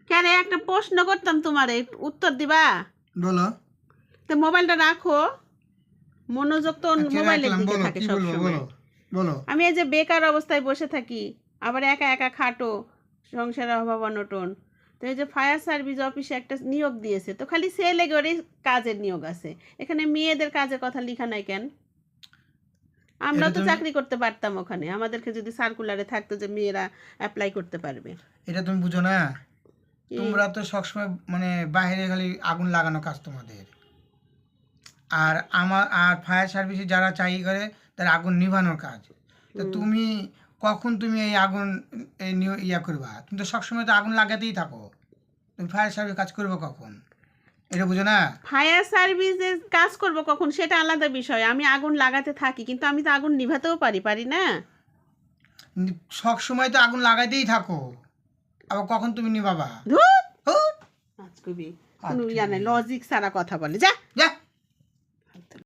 কেন একটা প্রশ্ন করতাম তোমারে, উত্তর দিবা? বলো। তো মোবাইলটা রাখো, মনোযোগ তো আচ্ছা, মোবাইলের রাখলাম। দিকে বলো, থাকে কি সব বলবো? সময়। বলো বলো। আমি এই যে বেকার অবস্থায় বসে থাকি, আবার একা একা খাটো, সংসারের অভাব অনটন। তো এই যে ফায়ার সার্ভিস অফিসে একটা নিয়োগ দিয়েছে, তো খালি ছেলে গড়ে কাজের নিয়োগ আছে, এখানে মেয়েদের কাজের কথা লেখা নাই কেন? আমরাও এটা তো তুমি চাকরি করতে পারতাম ওখানে, আমাদেরকে যদি সার্কুলারে থাকতো যে মেয়েরা অ্যাপ্লাই করতে পারবে। এটা তুমি বুঝো না। কি? তোমরা তো সবসময় মানে বাইরে খালি আগুন লাগানো কাজ তোমাদের। আর আর ফায়ার সার্ভিসে যারা চাকরি করে তারা আগুন নিভানোর কাজ। তো তুমি কখন তুমি এই আগুন ইয়া করবা? তুমি তো সবসময় তো আগুন লাগাতেই থাকো। তুমি ফায়ার সার্ভিস কাজ করবে কখন? এটা বুঝো না। ফায়ার সার্ভিসে কাজ করব কখন সেটা আলাদা বিষয়, আমি আগুন লাগাতে থাকি, কিন্তু আমি তো আগুন নিভাতেও পারি না? সব সময় তো আগুন লাগাইতেই থাকো, আবার কখন তুমি নিভাবা? ধুর, হুট। আজকবি কোনো ইয়া নাই, লজিক ছাড়া কথা বলে, যা। যা।